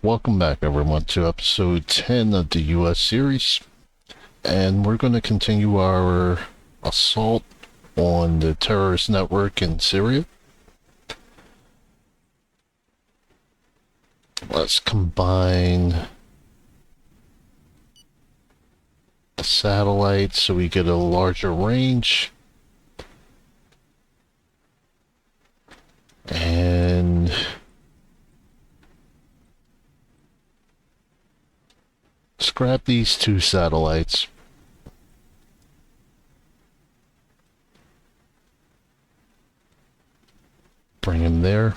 Welcome back everyone to episode 10 of the US series, and we're going to continue our assault on the terrorist network in Syria. Let's combine the satellites so we get a larger range. And scrap these two satellites. Bring him there.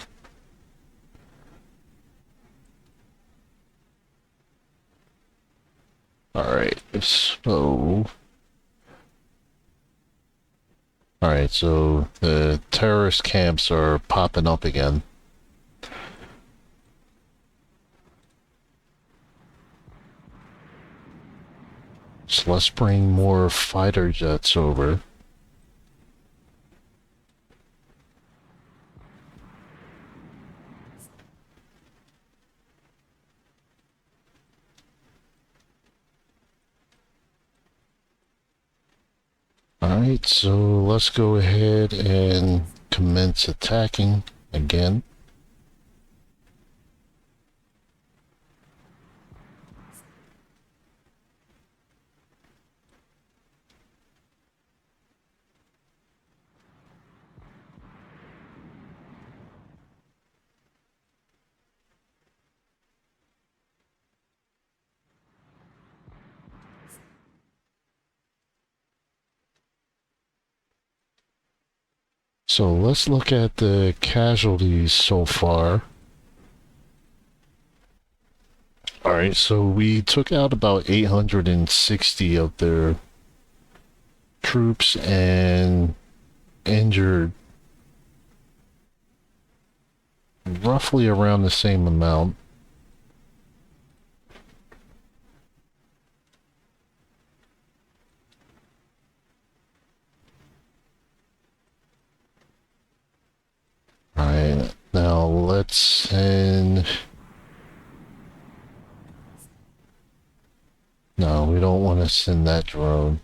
Alright, so the terrorist camps are popping up again. So let's bring more fighter jets over. Alright, so let's go ahead and commence attacking again. So let's look at the casualties so far. Alright, so we took out about 860 of their troops and injured roughly around the same amount. Alright, now let's send... No, we don't want to send that drone.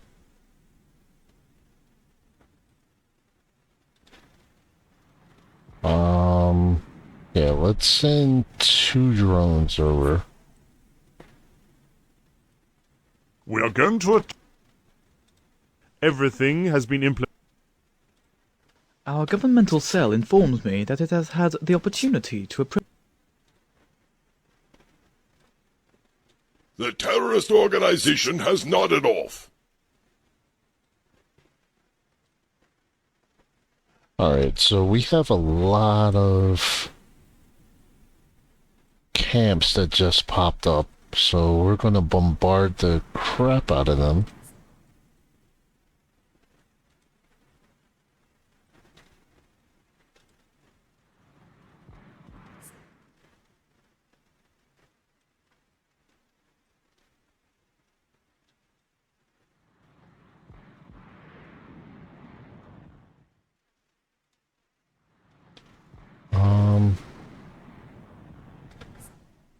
Yeah, let's send 2 drones over. We are going to Everything has been implemented. Our governmental cell informs me that it has had the opportunity to approach. The terrorist organization has nodded off. Alright, so we have a lot of camps that just popped up, so we're gonna bombard the crap out of them.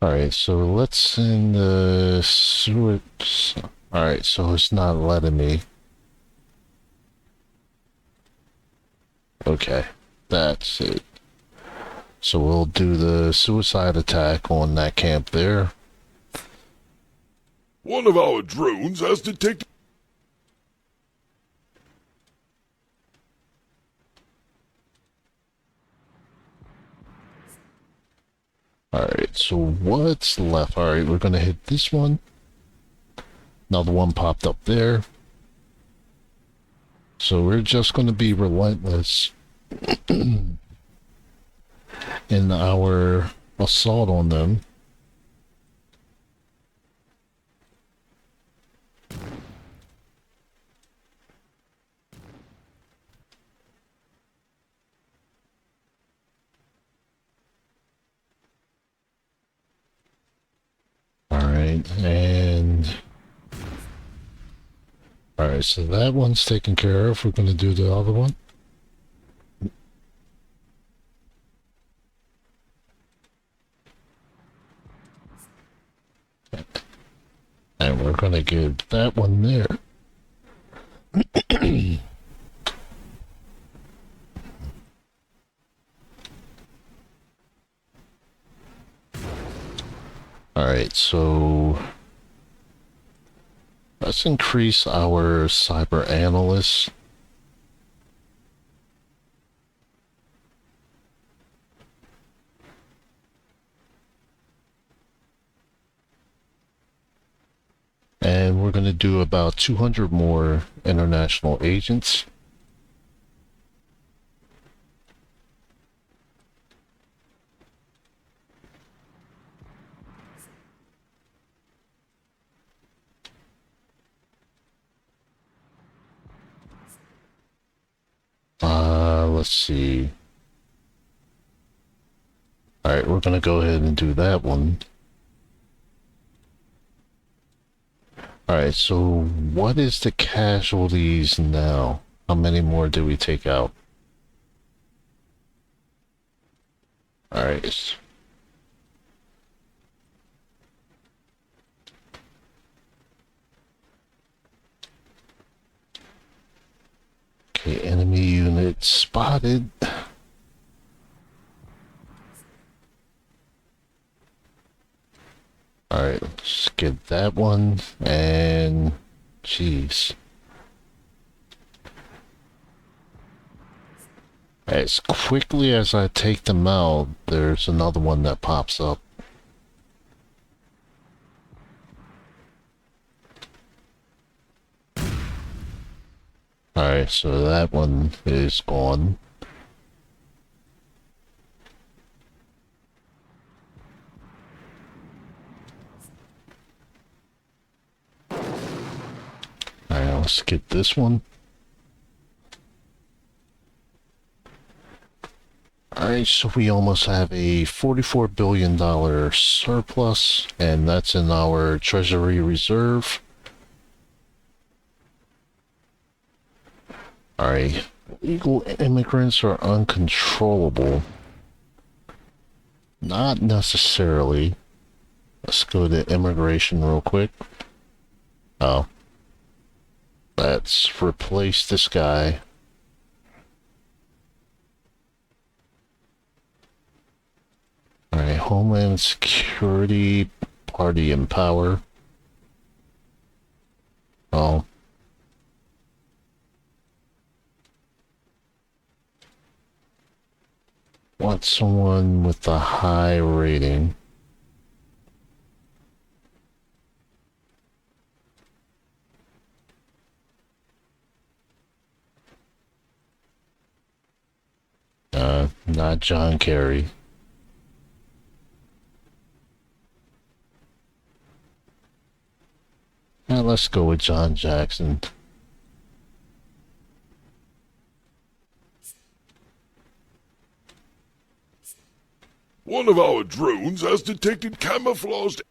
Alright, so let's send the sewage. Alright, so it's not letting me. Okay, that's it. So we'll do the suicide attack on that camp there. One of our drones has detected... Alright, so what's left? Alright, we're gonna hit this one. Another one popped up there. So we're just gonna be relentless in our assault on them. Alright, so that one's taken care of. We're gonna do the other one. And we're gonna give that one there. Alright, so let's increase our cyber analysts. And we're going to do about 200 more international agents. Let's see. Alright, we're going to go ahead and do that one. Alright, so what is the casualties now? How many more did we take out? Alright. Okay, enemy unit spotted. Alright, let's get that one, and jeez. As quickly as I take them out, there's another one that pops up. Alright, so that one is gone. Alright, let's get this one. Alright, so we almost have a $44 billion surplus, and that's in our Treasury Reserve. Alright, illegal immigrants are uncontrollable. Not necessarily. Let's go to immigration real quick. Oh. Let's replace this guy. Alright, Homeland Security, Party in Power. Oh. Want someone with a high rating. Not John Kerry. Now let's go with John Jackson. One of our drones has detected camouflaged.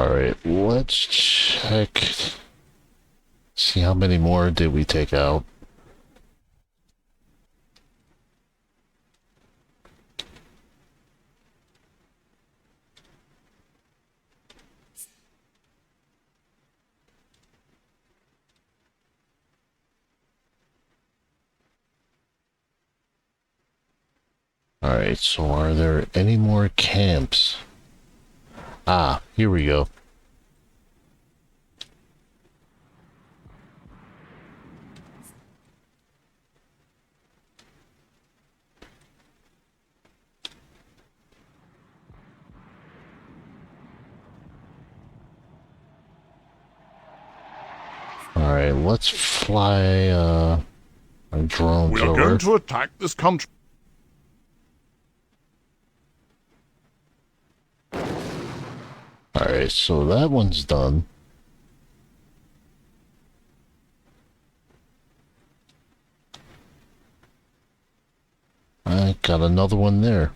Alright, let's check. See how many more did we take out. Alright, so are there any more camps? Ah, here we go. Alright, let's fly our drones We are over. going to attack this country. Alright, so that one's done. I got another one there.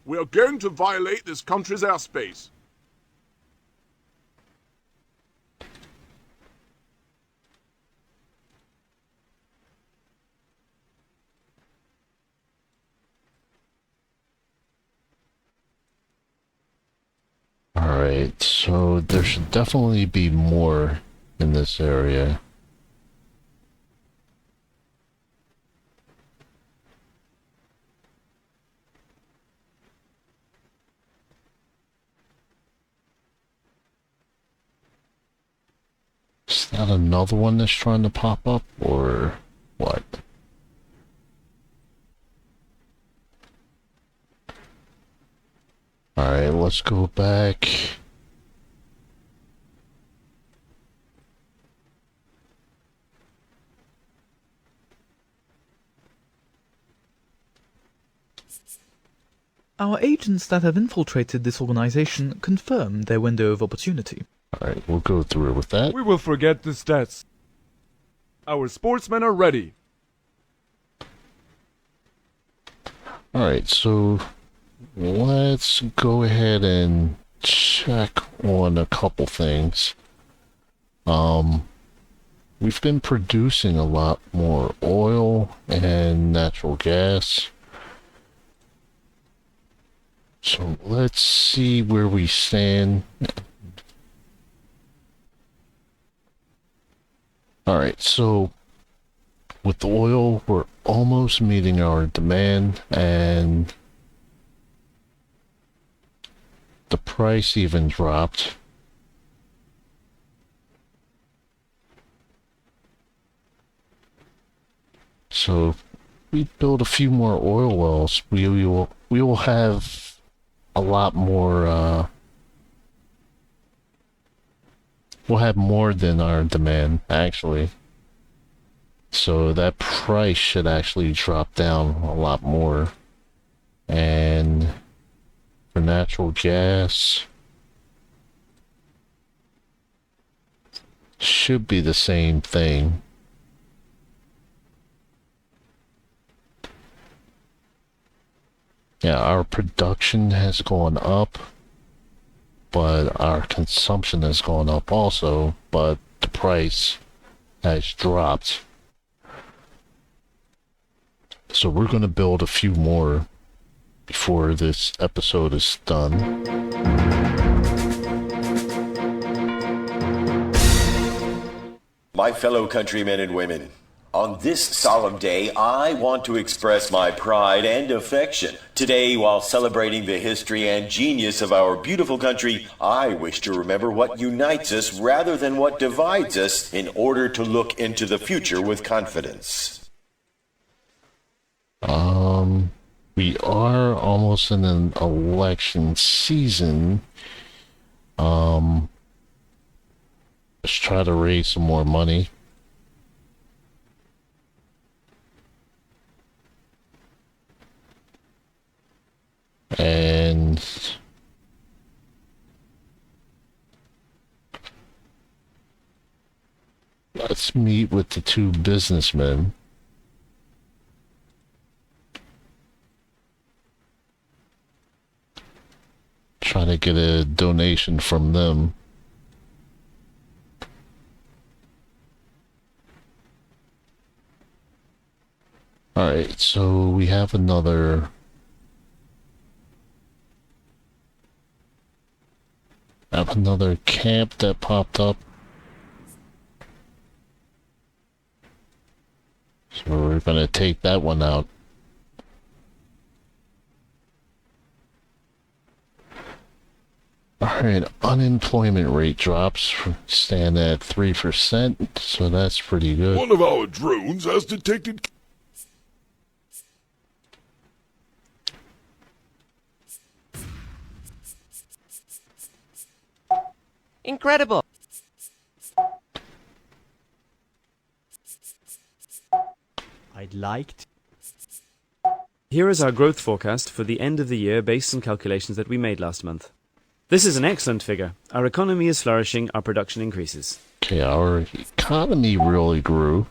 We are going to violate this country's airspace. Alright, so there should definitely be more in this area. Is that another one that's trying to pop up, or what? Alright, let's go back. Our agents that have infiltrated this organization confirm their window of opportunity. Alright, we'll go through it with that. We will forget the stats. Our sportsmen are ready. Alright, so let's go ahead and check on a couple things. We've been producing a lot more oil and natural gas. So let's see where we stand. Alright, so with the oil, we're almost meeting our demand, and the price even dropped. So if we build a few more oil wells, we will have a lot more, we'll have more than our demand, actually. So that price should actually drop down a lot more. And for natural gas, should be the same thing. Yeah, our production has gone up, but our consumption has gone up also, but the price has dropped. So we're going to build a few more before this episode is done. My fellow countrymen and women, on this solemn day, I want to express my pride and affection. Today, while celebrating the history and genius of our beautiful country, I wish to remember what unites us rather than what divides us in order to look into the future with confidence. We are almost in an election season. Let's try to raise some more money. And let's meet with the two businessmen. Try to get a donation from them. Alright, so we have another camp that popped up. So we're gonna take that one out. Alright, unemployment rate drops, stand at 3%, so that's pretty good. One of our drones has detected... Incredible! I'd like to... Here is our growth forecast for the end of the year based on calculations that we made last month. This is an excellent figure. Our economy is flourishing, our production increases. Okay, our economy really grew.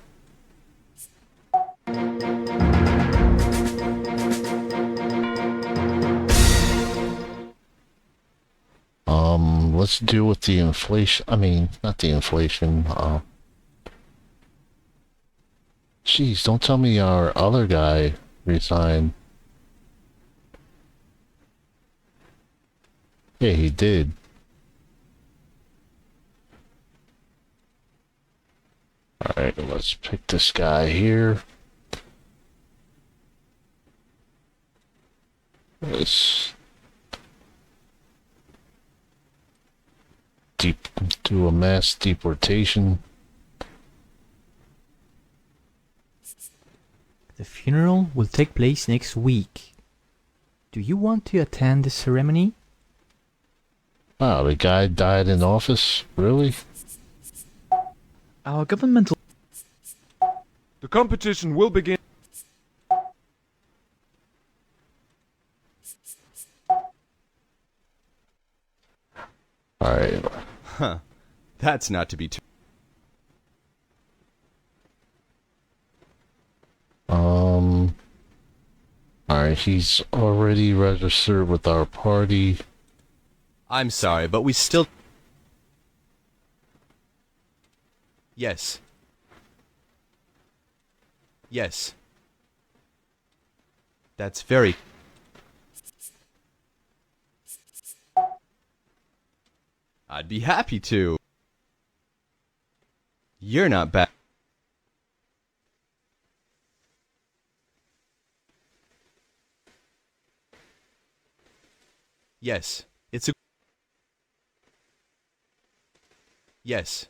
Let's deal with the inflation. I mean, not the inflation. Jeez, don't tell me our other guy resigned. Yeah, he did. let's pick this guy here. Let's do a mass deportation. The funeral will take place next week. Do you want to attend the ceremony? Wow, the guy died in office? Really? Our governmental... The competition will begin. Alright. Huh. That's not to be too... Alright, he's already registered with our party. I'm sorry, but we still... Yes. Yes. That's very... I'd be happy to. You're not bad. Yes, it's a... Yes.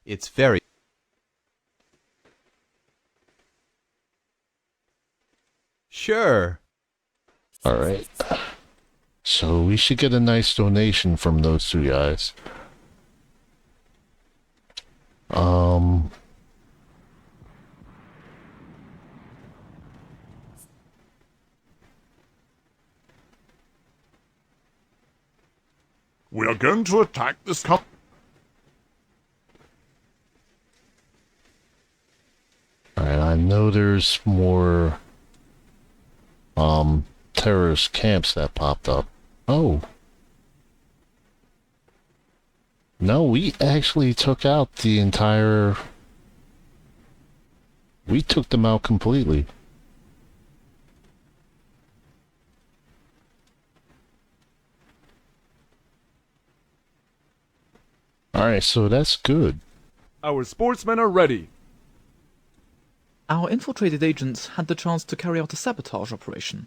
It's very... Sure. Alright. So we should get a nice donation from those two guys. We are going to attack this Alright, I know there's more terrorist camps that popped up. Oh. No, we actually took out the entire... We took them out completely. Alright, so that's good. Our sportsmen are ready. Our infiltrated agents had the chance to carry out a sabotage operation.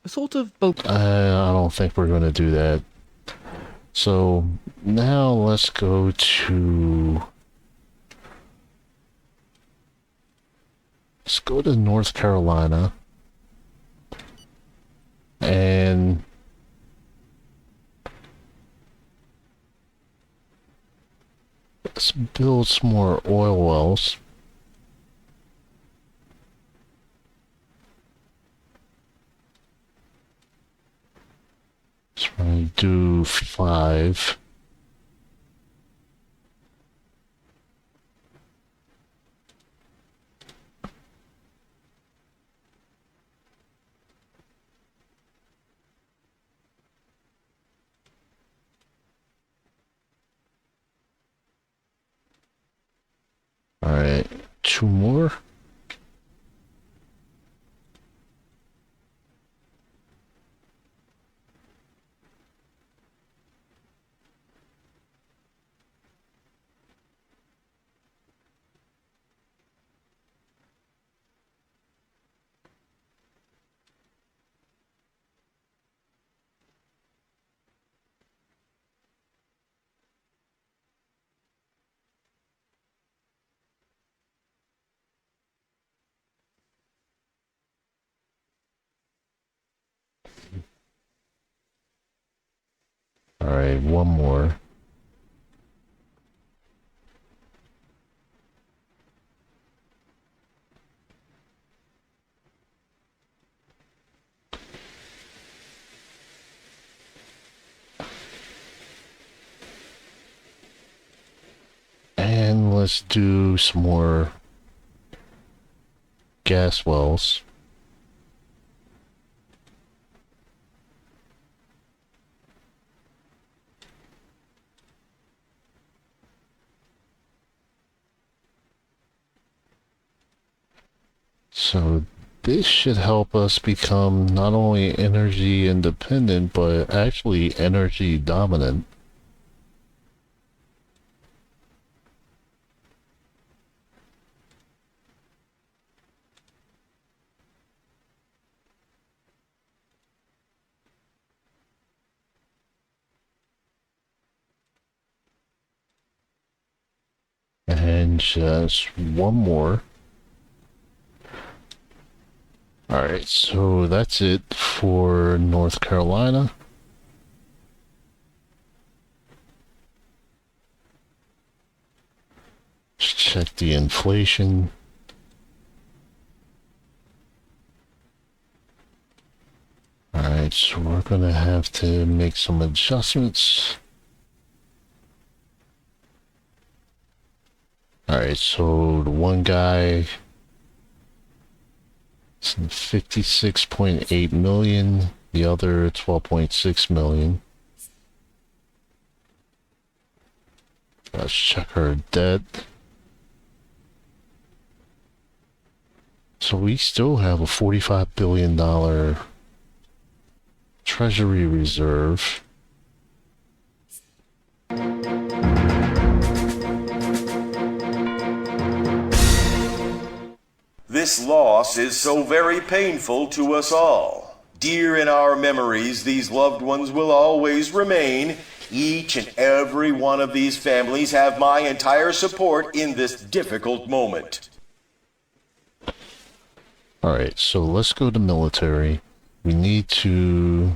A sort of bulk... I don't think we're going to do that. So, now let's go to... Let's go to North Carolina. And... let's build some more oil wells. So we're going to do 5. Alright, 2 more. Alright, 1 more. And let's do some more gas wells. So this should help us become not only energy independent, but actually energy dominant. And just one more. Alright, so that's it for North Carolina. Let's check the inflation. Alright, so we're gonna have to make some adjustments. Alright, so the one guy is 56.8 million, the other 12.6 million. Let's check our debt. So we still have a $45 billion Treasury reserve. This loss is so very painful to us all. Dear in our memories, these loved ones will always remain. Each and every one of these families have my entire support in this difficult moment. Alright, so let's go to military. We need to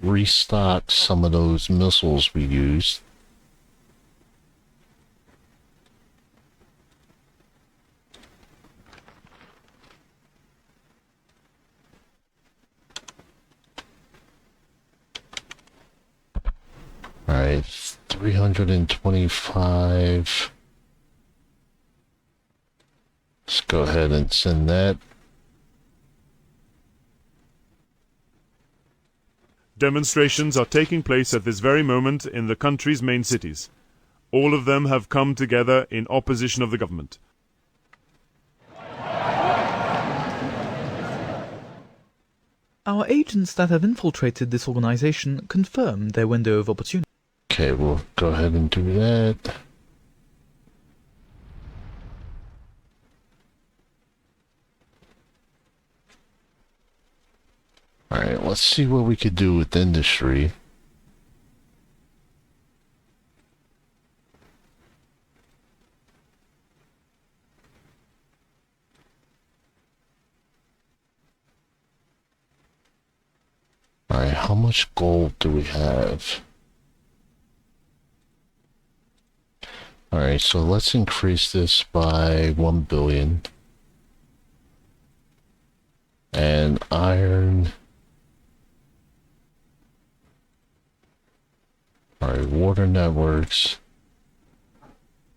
restock some of those missiles we used. Alright, 325. Let's go ahead and send that. Demonstrations are taking place at this very moment in the country's main cities. All of them have come together in opposition of the government. Our agents that have infiltrated this organization confirm their window of opportunity. Okay, we'll go ahead and do that. Alright, let's see what we could do with industry. Alright, how much gold do we have? Alright, so let's increase this by 1 billion. And iron. Alright, water networks.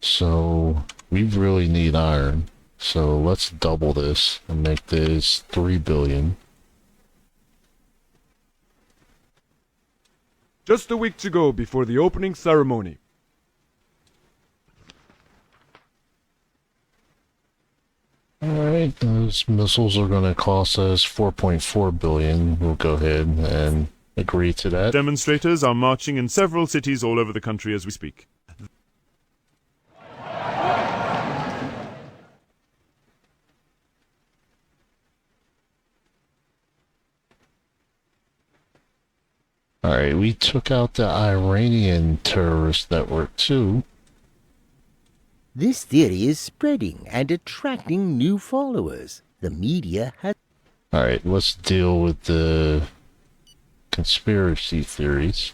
So we really need iron. So let's double this and make this 3 billion. Just a week to go before the opening ceremony. Alright, those missiles are going to cost us 4.4 billion. We'll go ahead and agree to that. Demonstrators are marching in several cities all over the country as we speak. Alright, we took out the Iranian terrorist network too. This theory is spreading and attracting new followers. The media has... Alright, let's deal with the conspiracy theories.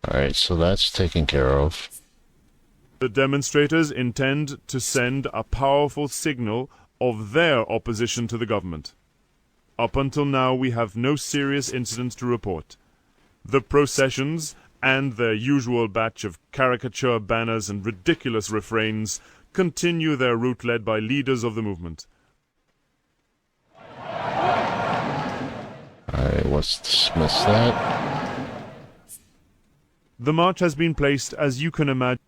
Alright, so that's taken care of. The demonstrators intend to send a powerful signal of their opposition to the government. Up until now, we have no serious incidents to report. The processions and their usual batch of caricature banners and ridiculous refrains continue their route led by leaders of the movement. Alright, let's dismiss that. The march has been placed, as you can imagine.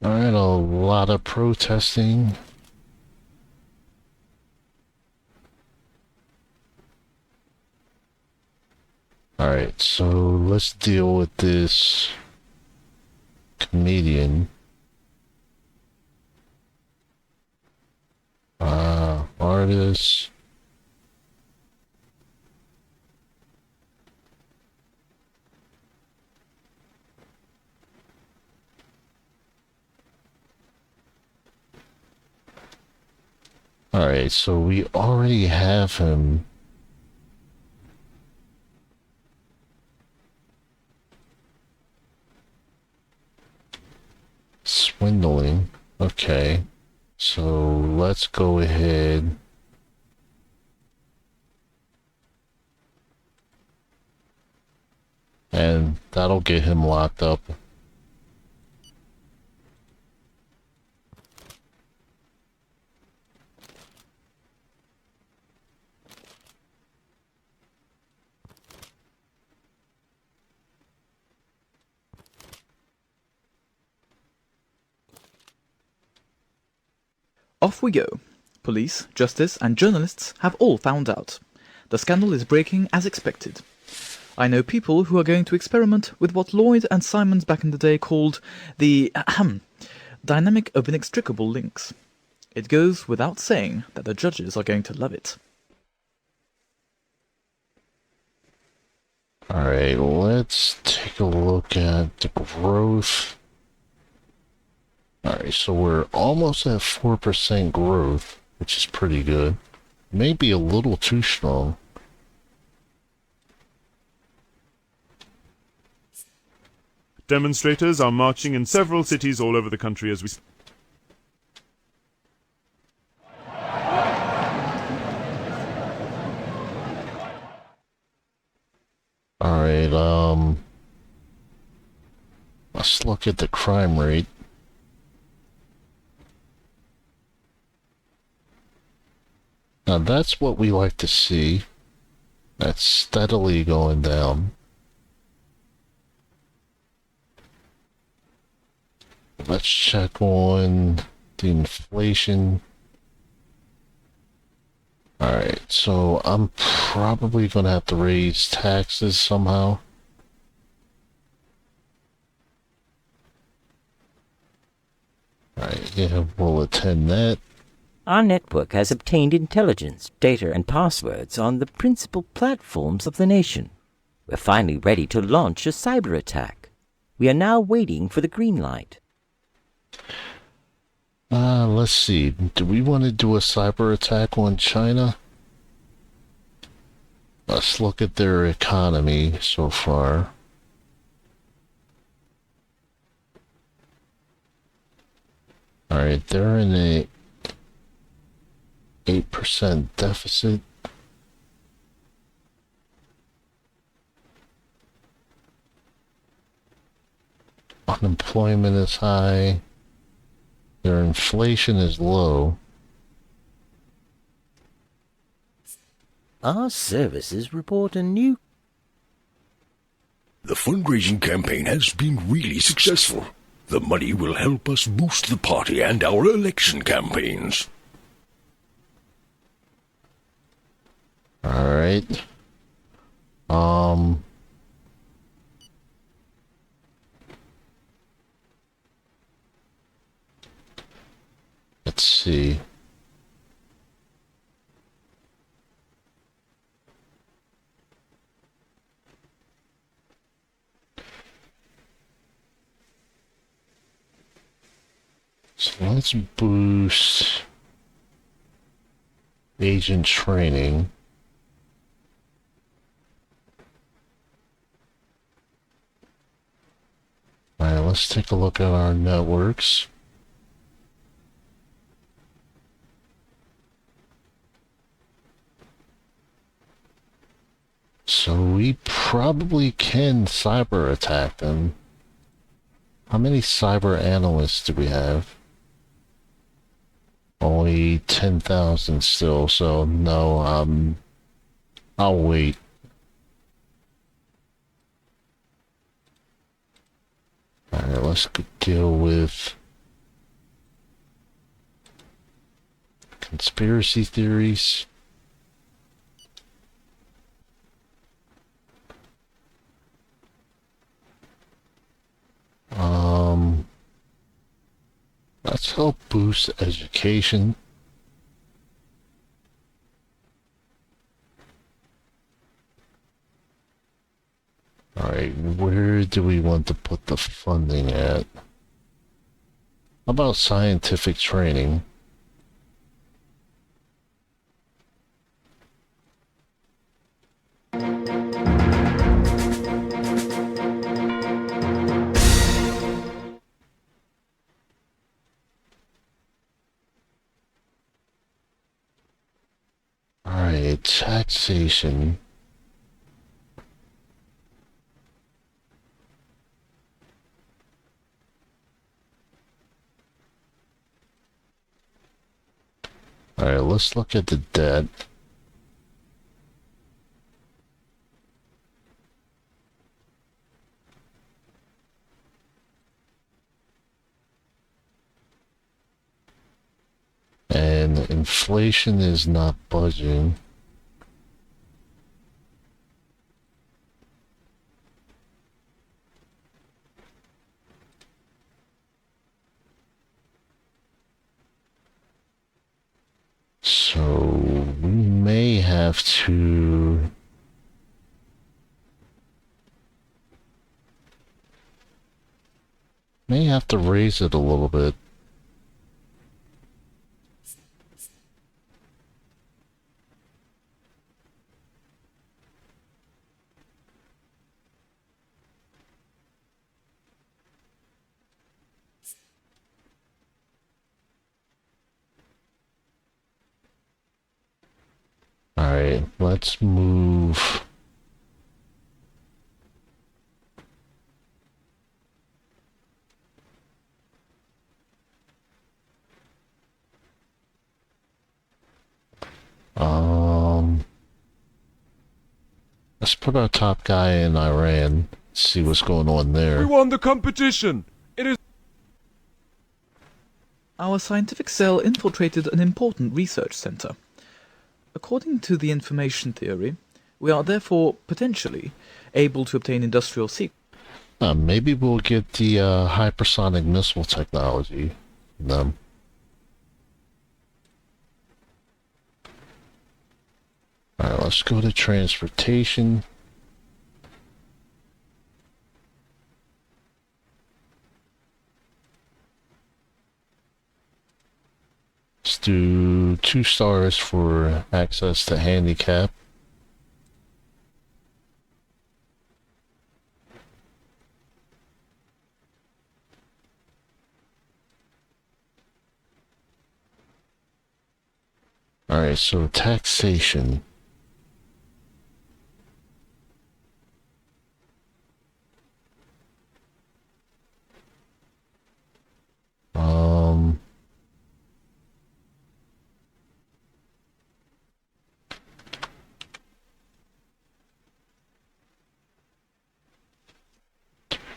Alright, a lot of protesting. Alright, so let's deal with this comedian. Artist. Alright, so we already have him. Swindling. Okay. So let's go ahead. And that'll get him locked up. Off we go. Police, justice, and journalists have all found out. The scandal is breaking as expected. I know people who are going to experiment with what Lloyd and Simons back in the day called the dynamic of inextricable links. It goes without saying that the judges are going to love it. Alright, let's take a look at the growth. Alright, so we're almost at 4% growth, which is pretty good. Maybe a little too strong. Demonstrators are marching in several cities all over the country as we... Alright, let's look at the crime rate. Now that's what we like to see. That's steadily going down. Let's check on the inflation. Alright, so I'm probably gonna have to raise taxes somehow. Alright, yeah, we'll attend that. Our network has obtained intelligence, data, and passwords on the principal platforms of the nation. We're finally ready to launch a cyber attack. We are now waiting for the green light. Let's see. Do we want to do a cyber attack on China? Let's look at their economy so far. Alright, they're in a 8% deficit. Unemployment is high. Their inflation is low. Our services report a new... The fundraising campaign has been really successful. The money will help us boost the party and our election campaigns. Alright. Let's see. So let's boost agent training. Alright, let's take a look at our networks. So we probably can cyber attack them. How many cyber analysts do we have? Only 10,000 still, so no, I'll wait. Alright, let's deal with conspiracy theories. Let's help boost education. Alright, where do we want to put the funding at? How about scientific training? Alright, taxation. Alright, let's look at the debt. And inflation is not budging. So we may have to raise it a little bit. Alright, let's move. Let's put our top guy in Iran, see what's going on there. We won the competition! It is... Our scientific cell infiltrated an important research center. According to the information theory, we are therefore potentially able to obtain industrial secrets. Maybe we'll get the hypersonic missile technology from them. Alright, let's go to transportation. Let's do 2 stars for access to handicap. Alright, so taxation.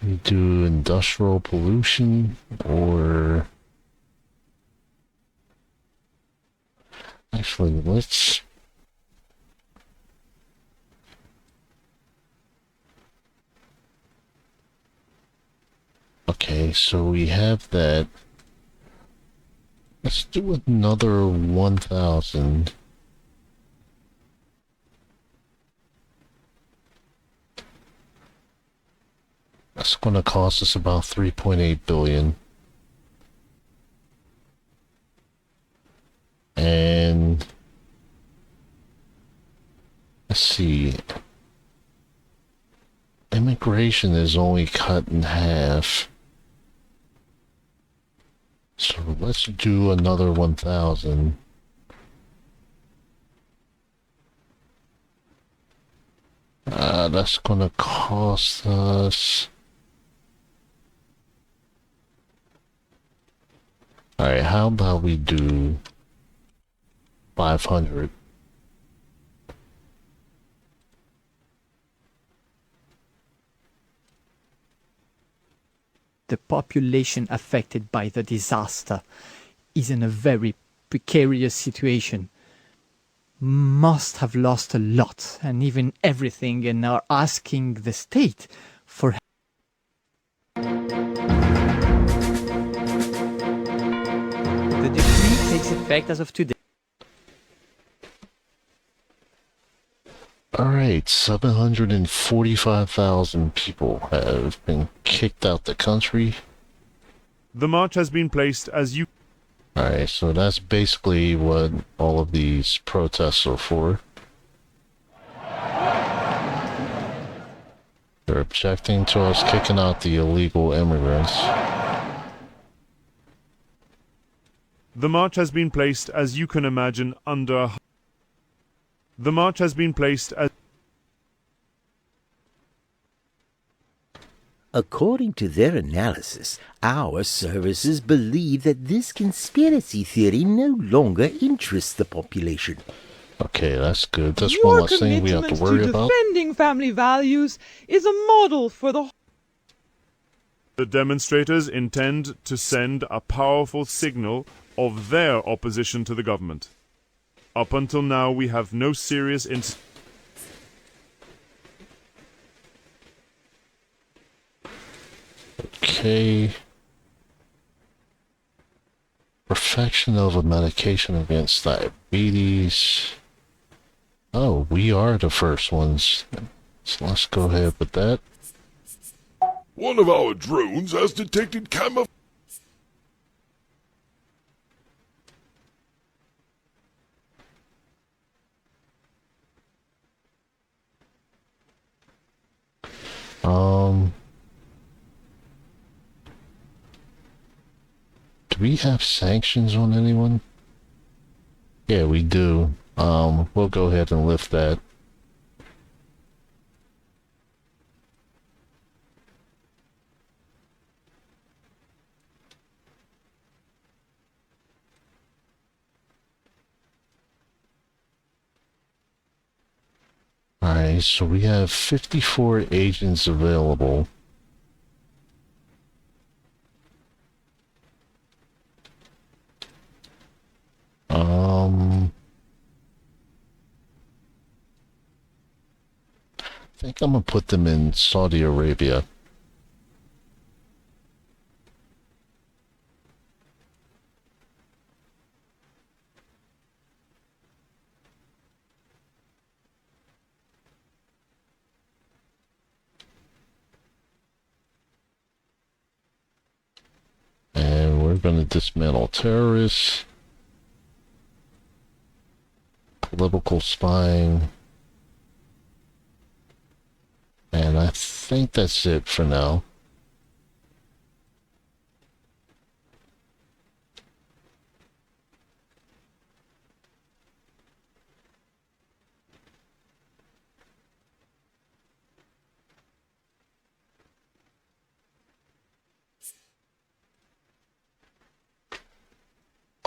We do industrial pollution, or actually let's okay, so we have that. Let's do another 1,000. That's going to cost us about 3.8 billion. And let's see. Immigration is only cut in half. So let's do another 1,000. That's going to cost us... Alright, how about we do 500? The population affected by the disaster is in a very precarious situation. Must have lost a lot and even everything, and are asking the state for effect as of today. Alright, 745,000 people have been kicked out the country. The march has been placed as you... Alright, so that's basically what all of these protests are for. They're objecting to us kicking out the illegal immigrants. The march has been placed, as you can imagine, under... The march has been placed as... According to their analysis, our services believe that this conspiracy theory no longer interests the population. Okay, that's good. That's one less thing we have to worry about. Defending family values is a model for the... The demonstrators intend to send a powerful signal of their opposition to the government. Up until now, we have no serious Okay. Perfection of a medication against diabetes. Oh, we are the first ones. So let's go ahead with that. One of our drones has detected camouflage. Do we have sanctions on anyone? Yeah, we do. We'll go ahead and lift that. Alright, so we have 54 agents available. I think I'm gonna put them in Saudi Arabia. And we're gonna dismantle terrorists, political spying. And I think that's it for now.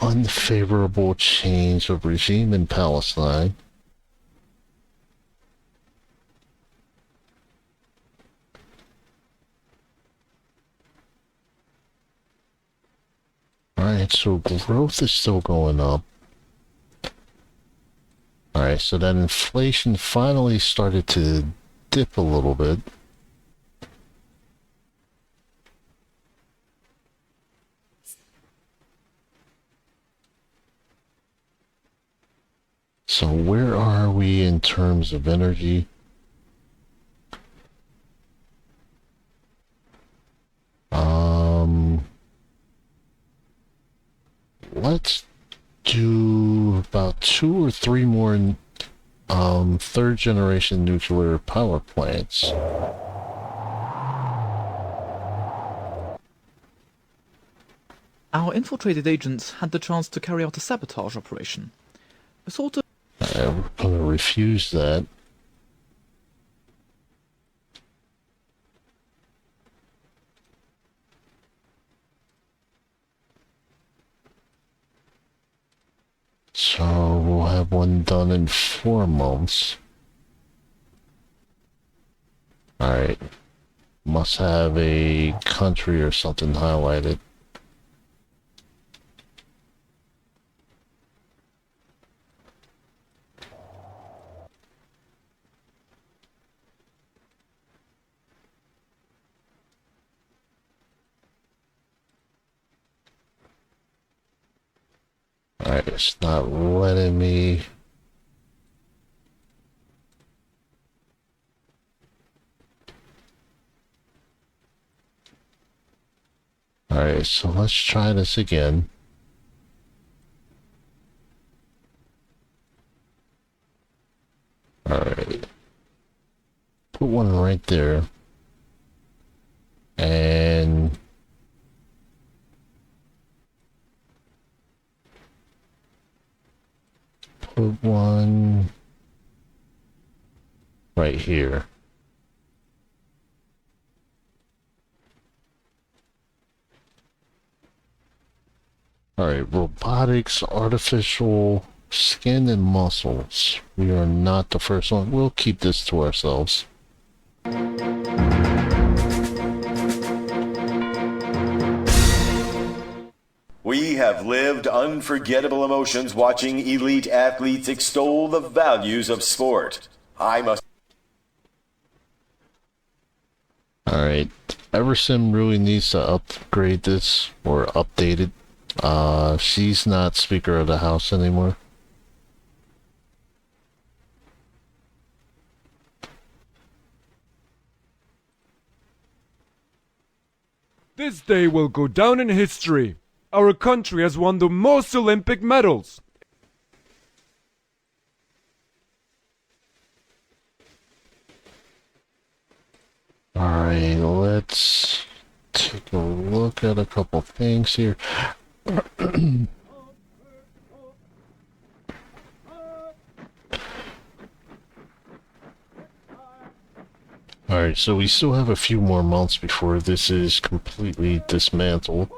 Unfavorable change of regime in Palestine. Alright, so growth is still going up. Alright, so that inflation finally started to dip a little bit. So where are we in terms of energy? Let's do about 2 or 3 more third generation nuclear power plants. Our infiltrated agents had the chance to carry out a sabotage operation. A sort of... We're gonna refuse that. So we'll have one done in 4 months. Alright. Must have a country or something highlighted. Alright, it's not letting me. Alright, so let's try this again. Alright. Put one right there. And put one right here. Alright, robotics, artificial skin and muscles. We are not the first one. We'll keep this to ourselves. We have lived unforgettable emotions watching elite athletes extol the values of sport. I must... Alright, Eversim really needs to upgrade this or update it. She's not Speaker of the House anymore. This day will go down in history. Our country has won the most Olympic medals. Alright, let's take a look at a couple things here. Alright, so we still have a few more months before this is completely dismantled.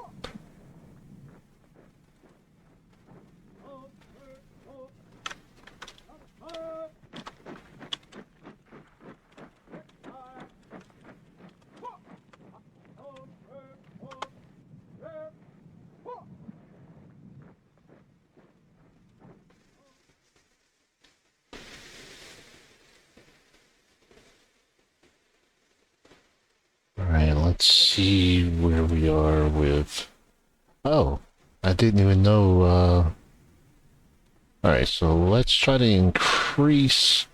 Alright, let's see where we are with... Oh, I didn't even know, Alright, so let's try to increase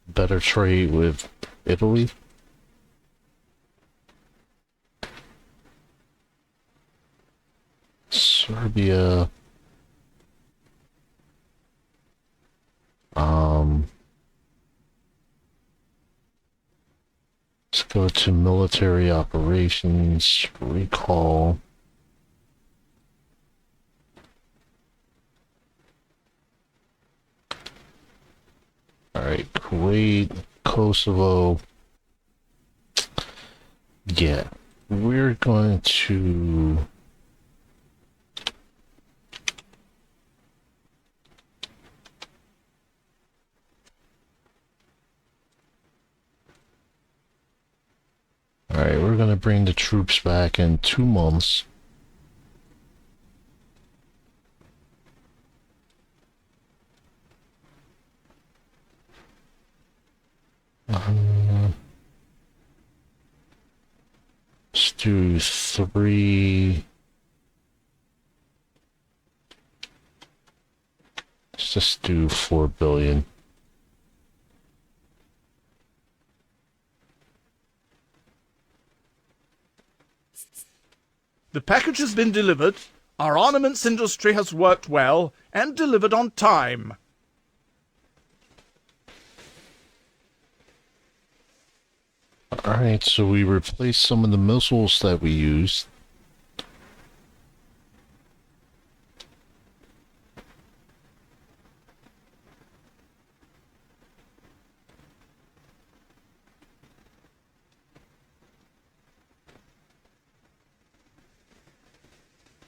better trade with Italy. Serbia... Let's go to military operations, recall. Alright, Kuwait, Kosovo. Yeah, we're going to... Alright, we're gonna bring the troops back in 2 months. Let's do 3... Let's just do 4 billion. The package has been delivered. Our armaments industry has worked well and delivered on time. Alright, so we replaced some of the missiles that we used.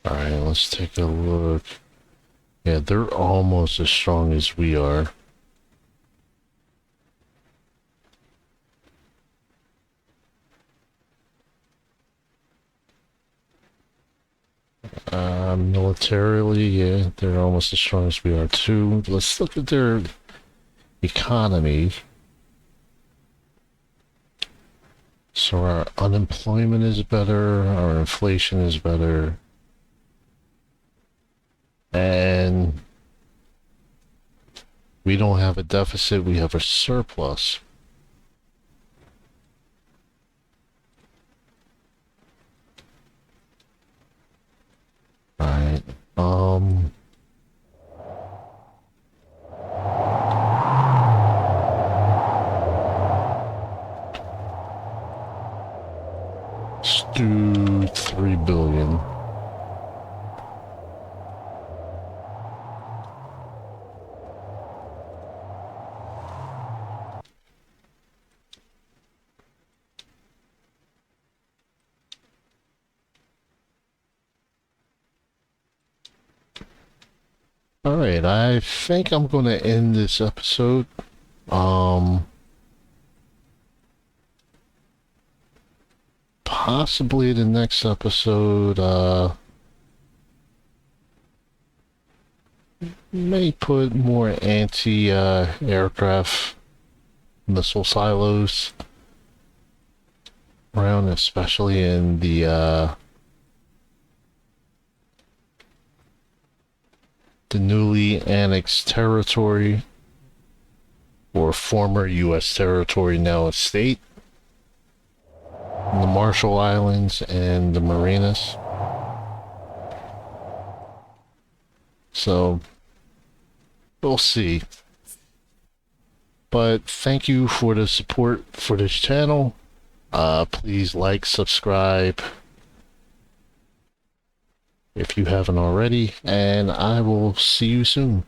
Alright, let's take a look. Yeah, they're almost as strong as we are. Militarily, yeah, they're almost as strong as we are too. Let's look at their economy. So our unemployment is better, our inflation is better. And we don't have a deficit, we have a surplus. Alright, let's do 3 billion. Alright, I think I'm going to end this episode. Possibly the next episode, may put more anti-aircraft missile silos around, especially in the newly annexed territory, or former U.S. territory, now a state, the Marshall Islands and the Marianas. So, we'll see. But thank you for the support for this channel. Please like, subscribe, if you haven't already, and I will see you soon.